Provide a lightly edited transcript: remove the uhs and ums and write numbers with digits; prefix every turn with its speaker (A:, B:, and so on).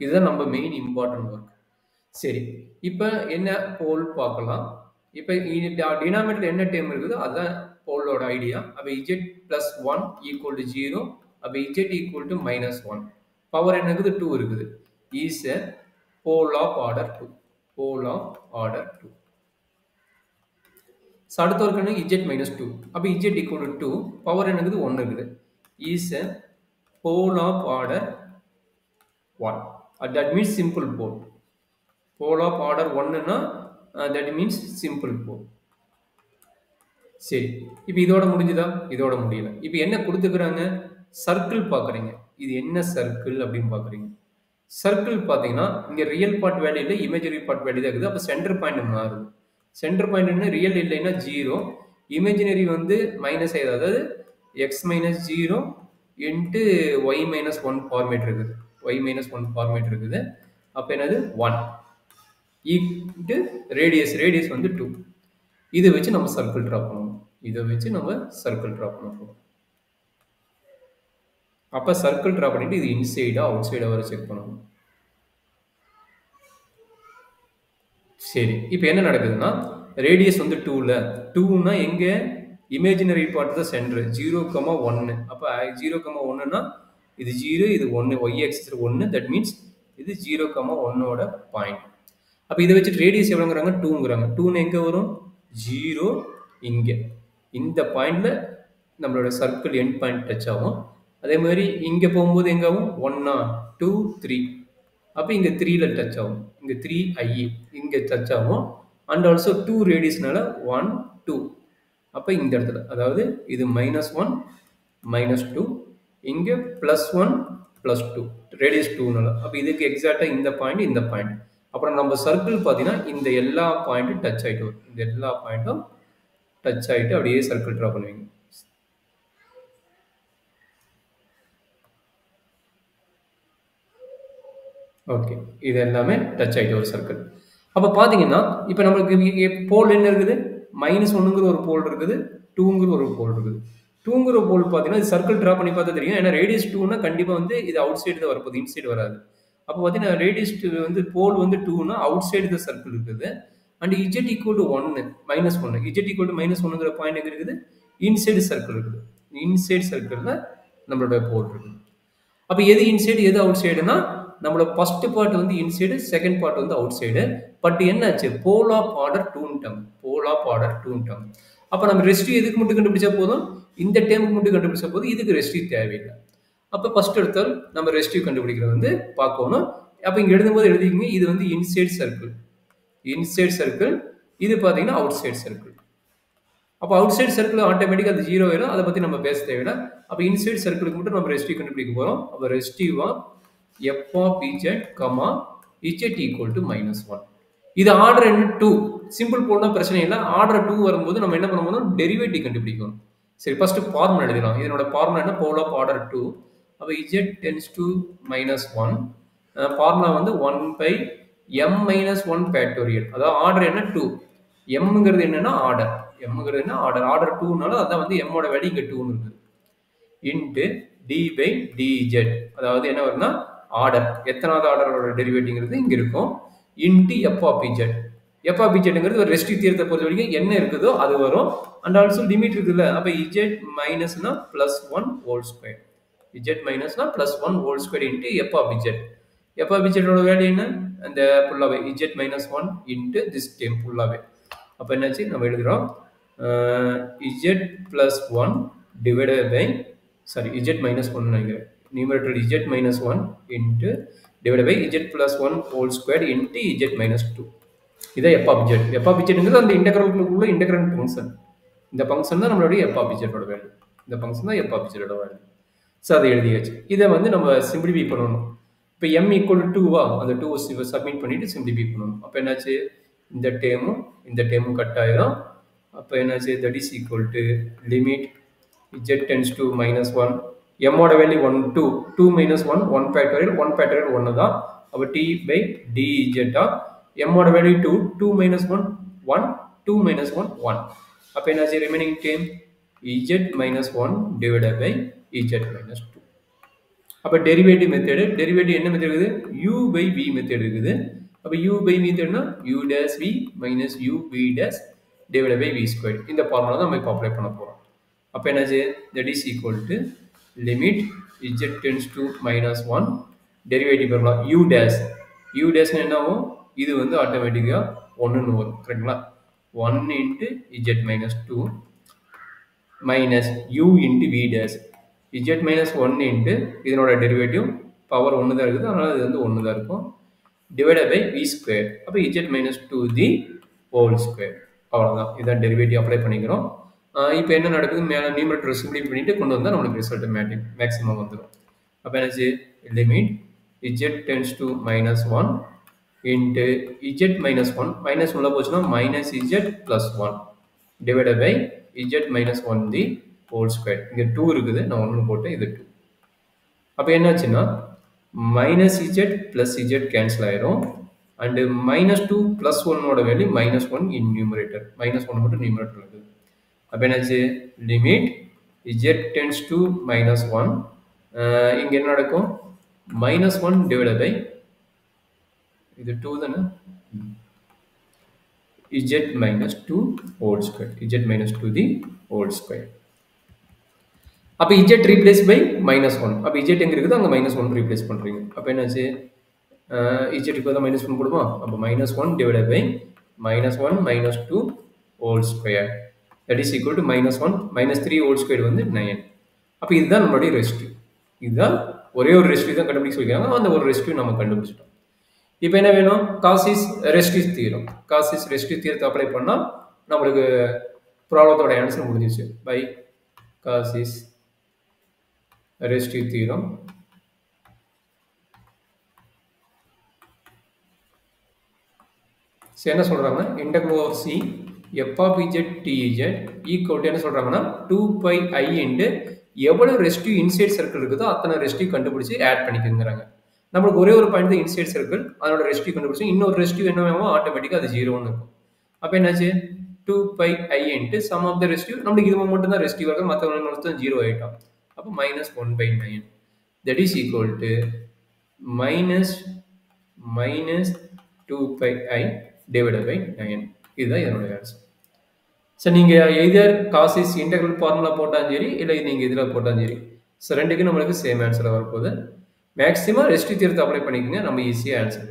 A: இதுதான் நம்ம main important work. சரி, இப்போ என்ன போல் பார்க்கலாம். இப்போ டினாமினேட்டர் என்ன டேர்ம் இருக்குதோ அதுதான் போலோட ஐடியா. அப்போ z plus one equal to zero. அப்போ z equal to minus one. Power என்ன இருக்குது? டூ இருக்குது. Is a pole of order two. Pole of order two. So அடுத்த ஒர்க் என்ன? Z minus two. அப்போ z equal to two. Power என்ன இருக்குது? One இருக்குது. Is a pole of order one. That means simple pole. Pole of order ஒன்னுன்னா that means simple pole. சரி, இப்போ இதோட முடிஞ்சுதா? இதோட முடியல. இப்போ என்ன கொடுத்துக்கிறாங்க? சர்க்கிள் பார்க்குறீங்க. இது என்ன சர்க்கிள் அப்படின்னு பார்க்குறீங்க. சர்க்கிள் பார்த்தீங்கன்னா இங்கே ரியல் பார்ட் வேல்யூ இல்லை, இமேஜினரி பார்ட் வேல்யூ தான் இருக்குது. அப்போ சென்டர் பாயிண்ட் மாறுது. சென்டர் பாயிண்ட் ரியல் இல்லைன்னா ஜீரோ, இமேஜினரி வந்து மைனஸ் ஆயிடுது. அதாவது x minus zero into y minus one format இருக்குது. ஒய் மைனஸ் ஒன் ஃபார்மேட் இருக்குது. அப்போ என்னது? One into radius. ரேடியஸ் வந்து டூ. இதை வச்சு நம்ம சர்க்கிள் ட்ரா பண்ணணும். இதை வச்சு நம்ம சர்க்கிள் ட்ரா பண்ண போகிறோம். அப்போ சர்க்கிள் ட்ரா பண்ணிட்டு இது இன்சைடா அவுட் சைடா வர செக் பண்ணணும். சரி, இப்போ என்ன நடக்குதுன்னா ரேடியஸ் வந்து டூவில், டூன்னா எங்கே? இமேஜினரி பார்ட் தான் சென்டர். 0,1. அப்போ 0,1ன்னா இது 0, இது 1. Y axis 1. தட் மீன்ஸ் இது 0,1ஓட பாயிண்ட். அப்போ இதை வச்சுட்டு ரேடியஸ் எவ்வளோங்கிறாங்க? 2ங்கிறாங்க. 2ன்னு எங்கே வரும்? 0 இங்கே. இந்த பாயிண்டில் நம்மளோட சர்க்கிள் எண்ட் பாயிண்ட் டச் ஆகும். அதே மாதிரி இங்கே போகும்போது எங்கே ஆகும்? 1, 2, 3. அப்போ இங்கே 3ல் டச் ஆகும். இங்கே 3i இங்கே டச் ஆகும். And also 2 ரேடியஸ்னால 1, 2. அப்போ இந்த இடத்துல, அதாவது இது -1, -2, இங்கே +1, +2, ரேடியஸ் 2னால. அப்போ இதுக்கு எக்ஸாக்டாக இந்த பாயிண்ட், இந்த பாயிண்ட். அப்புறம் நம்ம சர்க்கிள் பார்த்தீங்கன்னா இந்த எல்லா பாயிண்ட்டும் டச் ஆகிட்டு வரும். இந்த எல்லா பாயிண்ட்டும் டச் ஆகிட்டு அப்படியே சர்க்கிள் ட்ரா பண்ணுவீங்க. ஓகே, இது எல்லாமே டச் ஆகிட்டு ஒரு சர்க்கிள். அப்போ பார்த்தீங்கன்னா இப்போ நம்மளுக்கு போல் என்ன இருக்குது? -1ங்கிற ஒரு போல் இருக்குது, 2ங்கிற ஒரு போல் இருக்குது. 2ங்கிற போல் பார்த்தீங்கன்னா இது சர்க்கிள் ட்ரா பண்ணி பார்த்தா தெரியும். ஏன்னா ரேடியஸ் 2னா கண்டிப்பாக வந்து இது அவுட் சைடு தான் வரப்போகுது, இன்சைடு வராது. அப்போ பார்த்தீங்கன்னா ரேடியஸ் வந்து போல் வந்து 2னா அவுட் சைடு தான் சர்க்கிள் இருக்குது. And z equal to 1, -1. Z equal to -1ங்கிற பாயிண்ட் எங்கே இருக்குது? இன்சைடு சர்க்கிள் இருக்குது. இன்சைடு சர்க்கிளில் நம்மளோட போல் இருக்குது. அப்போ எது இன்சைடு எது அவுட் சைடுனா நம்மளோட ஃபர்ஸ்ட் பார்ட் வந்து இன்சைடு, செகண்ட் பார்ட் வந்து அவுட் சைடு. பட் என்னாச்சு? போல் ஆஃப் ஆர்டர் 2ன்ட்டாங்க. போல் ஆஃப் ஆர்டர் 2ன்ட்டாங்க. அப்போ நம்ம ரெஸ்டிவ் எதுக்கு மட்டும் கண்டுபிடிச்சா போதும்? இந்த டேமுக்கு மட்டும் கண்டுபிடிச்சா போதும். இதுக்கு ரெஸ்டிவ் தேவையில்லை. அப்போ ஃபர்ஸ்ட் எடுத்தால் நம்ம ரெஸ்டிவ் கண்டுபிடிக்கிறது வந்து பார்க்கணும். அப்போ இங்கே எழுதும்போது எழுதிக்கிங்க, இது வந்து இன்சைடு சர்க்கிள். Inside circle. இது பார்த்தீங்கன்னா அவுட் சைடு சர்க்கிள். அப்போ அவுட் சைடு சர்க்கிள் ஆட்டோமேட்டிக்காக அது 0 ஆயிடும். அதை பற்றி நம்ம பேச தேவையில்லை. அப்போ இன்சைடு சர்க்கிளுக்கு மட்டும் நம்ம ரெஸ்டிவ் கண்டுபிடிக்க போகிறோம். அப்போ ரெஸ்டிவா f of z, z equal to -1. இது ஆர்டர் என்ன? 2. சிம்பிள் போல்னா பிரச்சனை இல்லை. ஆர்டர் 2 வரும்போது நம்ம என்ன பண்ண போறோம்? டெரிவேட்டிவ் கண்டுபிடிக்கணும். சரி, ஃபர்ஸ்ட் ஃபார்முலா எழுதலாம். இதனோட ஃபார்முலா என்ன? போல் ஆஃப் ஆர்டர் 2. அப்போ z tends to -1. ஃபார்முலா வந்து 1/m-1 ஃபேக்டோரியல். அதாவது ஆர்டர் என்ன? 2. mங்கிறது என்னன்னா ஆர்டர். mங்கிறது என்ன? ஆர்டர். ஆர்டர் 2னால அதான் வந்து m ஓட வேல்யூ இங்கே 2ன்னு இருக்குது. Into d/dz. அதாவது என்ன வரும்னா ஆர்டர், எத்தனாவது ஆர்டரோட டெரிவேட்டிவ்ங்கிறது இங்கே இருக்கும். Into f of z. f of zங்கிறது ஒரு ரெஸ்டிவ் தியரத்தை பொறுத்த வரைக்கும் என்ன இருக்குதோ அது வரும். அண்ட் ஆல்சோ லிமிட் இருக்குல்ல. அப்போ z மைனஸ்னா +1 whole square. z மைனஸ்னா +1 whole square into f of z. f of z ஓட வேல்யூ என்ன? அந்த ஃபுல்லாகவே z -1 இன்ட்டு திஸ் டேம் ஃபுல்லாகவே. அப்போ என்னாச்சு? நம்ம எழுதுகிறோம் z +1 divided by, sorry z -1 நினைக்கிறேன். numerator z -1 into divided by z +1 whole square into z -2. இதான் f of z. f of zங்கிறது அந்த இன்டெக்ரலுக்குள்ள இன்டெக்ரண்ட் ஃபங்க்ஷன். இந்த ஃபங்க்ஷன் தான் நம்மளுடைய f of z ஓட வேல்யூ. இந்த ஃபங்க்ஷன் தான் f of z ஓட வேல்யூ. ஸோ அதை எழுதியாச்சு. இதை வந்து நம்ம சிம்பிளிஃபை பண்ணணும். இப்போ m ஈக்குவல் டு 2வா, அந்த 2 சப்மிட் பண்ணிட்டு சிம்பிளிஃபை பண்ணணும். அப்போ என்னாச்சு? இந்த டேமும் கட் ஆயிரும். அப்போ என்னாச்சு? That is equal to limit z tends to -1. m ஓட வேல்யூ 1, 2. 2 - 1, 1 ஃபேக்டோரியல். 1 ஃபேக்டோரியல் 1 தான். அப்போ t/dz ஆஃப் m ஓட வேல்யூ 2. 2 - 1, 1. 2 - 1, 1. அப்போ என்னாச்சு? Remaining term z -1 divided by z -2. அப்போ டெரிவேட்டிவ் மெத்தடு என்ன மெத்தட் இருக்குது u பை v மெத்தட் இருக்குது. அப்போ u பை v மெத்தட்னா u dash v minus u v dash divide by v square. இந்த ஃபார்முலா தான் நம்ம இப்போ அப்ளை பண்ண போகிறோம். அப்போ என்னாச்சு that is equal to limit z tends to minus 1 derivative formula u dash என்ன ஆகும் இது வந்து ஆட்டோமேட்டிக்காக 1ன்னு வரும் கரெக்டுங்களா. 1 into z minus 2 minus u into v dash z minus 1 into இதனோட டெரிவேட்டிவ் பவர் 1 தான் இருக்குது, அதனால் இது வந்து 1 தான் இருக்கும் டிவைட் பை v ஸ்கொயர். அப்போ z மைனஸ் 2 தி ஹோல் ஸ்கொயர். அவ்வளோதான், இதான் டெரிவேட்டிவ் அப்ளை பண்ணிக்கிறோம். இப்போ என்ன நடக்குது மேலே நியூமரேட்டர் சிம்பிளை பண்ணிட்டு கொண்டு வந்தால் நம்மளுக்கு ரிசல்ட் மேக்ஸிமம் வந்துடும். அப்போ என்னாச்சு limit z tends to minus 1 into z minus 1 minus உள்ள போச்சுன்னா minus z plus 1 divide by z minus 1 the whole square. இங்கே 2 இருக்குது, நான் 1 போட்டேன், இது 2. அப்போ என்னாச்சுன்னா minus z plus z cancel ஆயிரும் அண்டு மைனஸ் 2 ப்ளஸ் 1ஓட value minus 1 in numerator, minus 1 மட்டும் நியூமரேட்டர் இருக்குது. அப்போ என்னாச்சு limit z tends to minus 1 இங்கே என்ன நடக்கும் மைனஸ் 1 டிவைட் பை இது 2 தானே z minus 2 whole square, z minus 2 தி ஹோல் ஸ்கொயர். அப்போ z ரீப்ளேஸ் பை மைனஸ் 1. அப்போ z எங்கே இருக்குது அங்கே மைனஸ் 1 ரீப்ளேஸ் பண்ணுறீங்க. அப்போ என்னாச்சு z இப்போ தான் மைனஸ் 1 போடுமா. அப்போ minus 1 divide by minus 1 minus 2 whole square that is equal to minus 1 minus 3 whole square வந்து 9. அப்போ இதுதான் நம்மளுடைய ரெசிடியூ. இதுதான் ஒரே ஒரு ரெசிடியூ தான் கண்டுபிடிக்க சொல்லிக்கிறாங்க, அந்த ஒரு ரெசிடியூ நம்ம கண்டுபிடிச்சிட்டோம். இப்போ என்ன வேணும் காசிஸ் ரெசிடியூ தீரம். காசிஸ் ரெசிடியூ தீரத்தை அப்ளை பண்ணால் நம்மளுக்கு ப்ராப்ளத்தோட ஆன்சர் முடிஞ்சிச்சு. பை காசிஸ் ரெசிடியூ தீரம் என்ன சொல்றாங்க integral over C f of z tz equal to என்ன சொல்றாங்கன்னா 2 pi I இன்டு எவ்வளவு ரெசிடியூ இன்சைட் சர்க்கிள் இருக்குதோ அத்தனை ரெசிடியூ கண்டுபிடிச்சு ஆட் பண்ணிக்கங்கிறாங்க. நம்மளுக்கு ஒரே ஒரு பாயிண்ட் தான் இன்சைட் சர்க்கிள், அதனோட ரெசிடியூ கண்டுபிடிச்சு இன்னொரு ரெசிடியூ என்ன வேணும் ஆட்டோமேட்டிக்காக அது 0ன்னு இருக்கும். அப்போ என்னாச்சு 2 pi I into sum of the residue, நம்மளுக்கு இது மட்டும் தான் ரெசிடியூ இருக்கும், மற்றவங்க மொத்தம் 0 ஆகிட்டோம். அப்போ minus 1/9 that is equal to minus 2 pi I divided by 9. இதுதான் இதனுடைய ஆன்சர். ஸோ நீங்கள் எதர் காசிஸ் இன்டெக்ரல் ஃபார்முலா போட்டாலும் சரி இல்லை நீங்கள் இதில் போட்டாலும் சரி, ஸோ ரெண்டுக்கும் நம்மளுக்கு சேம் ஆன்சராக வரப்போகுது. மேக்ஸிமம் ரெசிடியூ தீரத்தை அப்ளை பண்ணிக்கோங்க, நம்ம ஈஸியாக ஆன்சர்